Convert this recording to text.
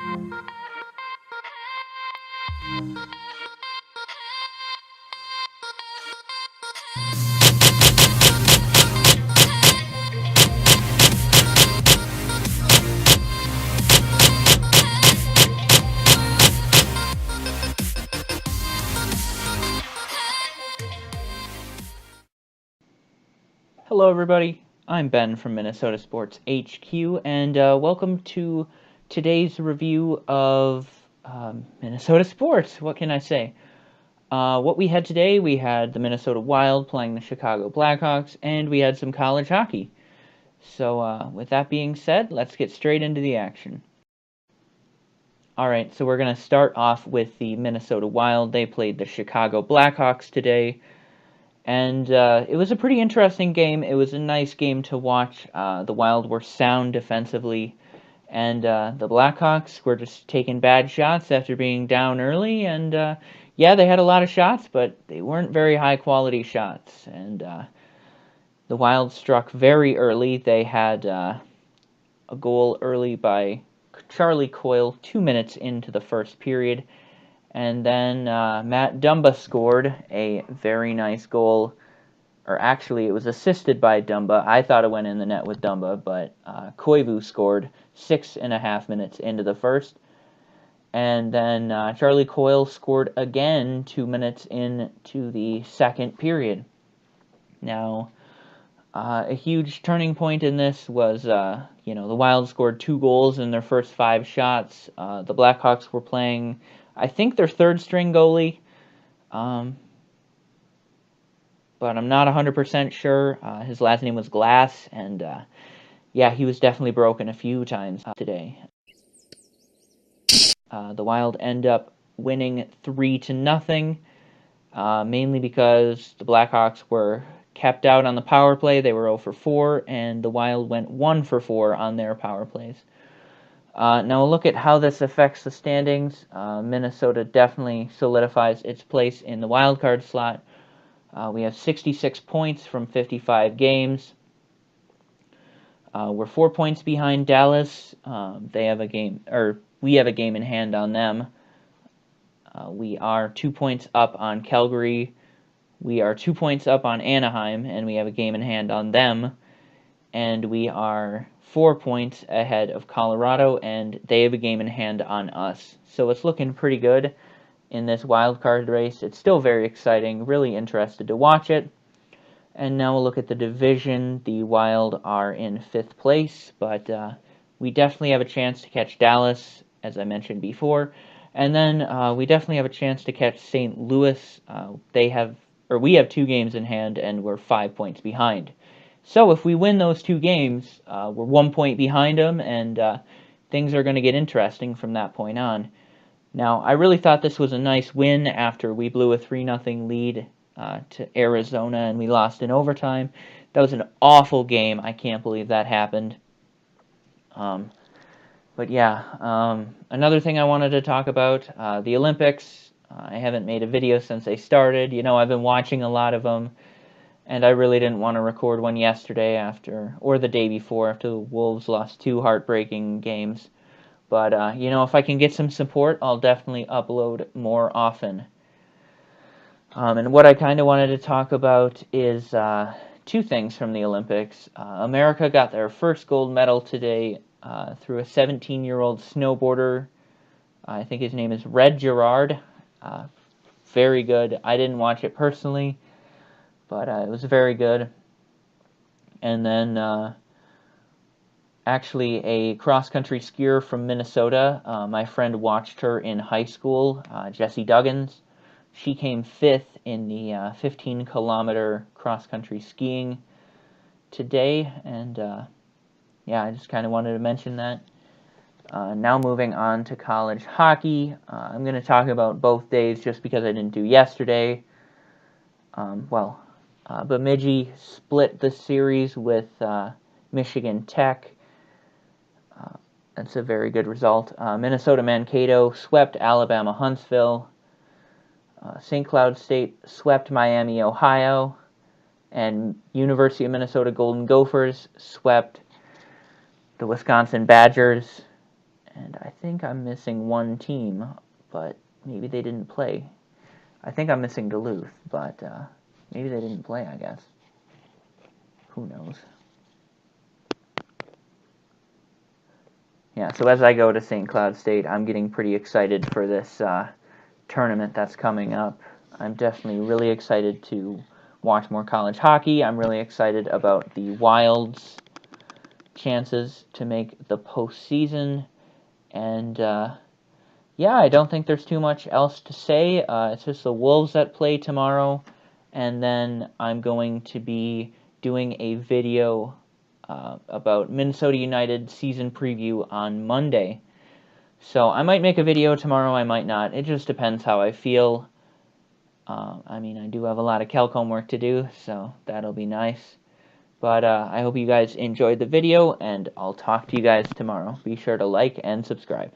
Hello, everybody. I'm Ben from Minnesota Sports HQ, and welcome to today's review of Minnesota sports. What can I say? What we had today, we had the Minnesota Wild playing the Chicago Blackhawks, and we had some college hockey. So, with that being said, let's get straight into the action. Alright, so we're going to start off with the Minnesota Wild. They played the Chicago Blackhawks today. And it was a pretty interesting game. It was a nice game to watch. The Wild were sound defensively, and the Blackhawks were just taking bad shots after being down early. And yeah, they had a lot of shots, but they weren't very high-quality shots. And the Wild struck very early. They had a goal early by Charlie Coyle 2 minutes into the first period. And then Matt Dumba scored a very nice goal. Or actually, it was assisted by Dumba. I thought it went in the net with Dumba, but Koivu scored 6.5 minutes into the first. And then Charlie Coyle scored again 2 minutes into the second period. Now, a huge turning point in this was, the Wild scored 2 goals in their first 5 shots. The Blackhawks were playing, I think, their third-string goalie, but I'm not 100% sure. His last name was Glass, and yeah, he was definitely broken a few times today. The Wild end up winning 3-0, mainly because the Blackhawks were kept out on the power play. They were 0 for 4, and the Wild went 1 for 4 on their power plays. Now, look at how this affects the standings. Minnesota definitely solidifies its place in the wild card slot. We have 66 points from 55 games. We're 4 points behind Dallas. They have a game, or we have a game in hand on them. We are 2 points up on Calgary. We are 2 points up on Anaheim, and we have a game in hand on them. And we are 4 points ahead of Colorado, and they have a game in hand on us. So it's looking pretty good in this wild card race. It's still very exciting. Really interested to watch it. And now we'll look at the division. The Wild are in 5th place, but we definitely have a chance to catch Dallas, as I mentioned before. And then we definitely have a chance to catch St. Louis. We have 2 games in hand, and we're 5 points behind. So if we win those 2 games, we're 1 point behind them, and things are going to get interesting from that point on. Now, I really thought this was a nice win after we blew a 3-0 lead to Arizona, and we lost in overtime. That was an awful game. I can't believe that happened. But yeah, another thing I wanted to talk about, the Olympics. I haven't made a video since they started. I've been watching a lot of them, and I really didn't want to record one yesterday or the day before after the Wolves lost 2 heartbreaking games. But, if I can get some support, I'll definitely upload more often. And what I kind of wanted to talk about is 2 things from the Olympics. America got their first gold medal today through a 17-year-old snowboarder. I think his name is Red Gerard. Very good. I didn't watch it personally, but it was very good. And then actually a cross-country skier from Minnesota. My friend watched her in high school, Jessie Duggins. She came 5th in the 15-kilometer cross-country skiing today, and yeah, I just kind of wanted to mention that. Now moving on to college hockey. I'm going to talk about both days just because I didn't do yesterday. Bemidji split the series with Michigan Tech. That's a very good result. Minnesota Mankato swept Alabama Huntsville. St. Cloud State swept Miami, Ohio. And University of Minnesota Golden Gophers swept the Wisconsin Badgers. And I think I'm missing one team, but maybe they didn't play. I think I'm missing Duluth, but maybe they didn't play, I guess. Who knows? Yeah, so as I go to St. Cloud State, I'm getting pretty excited for this tournament that's coming up. I'm definitely really excited to watch more college hockey. I'm really excited about the Wild's chances to make the postseason. And yeah, I don't think there's too much else to say. It's just the Wolves that play tomorrow. And then I'm going to be doing a video about Minnesota United season preview on Monday. So I might make a video tomorrow, I might not. It just depends how I feel. I mean, I do have a lot of calc homework to do, so that'll be nice. But I hope you guys enjoyed the video, and I'll talk to you guys tomorrow. Be sure to like and subscribe.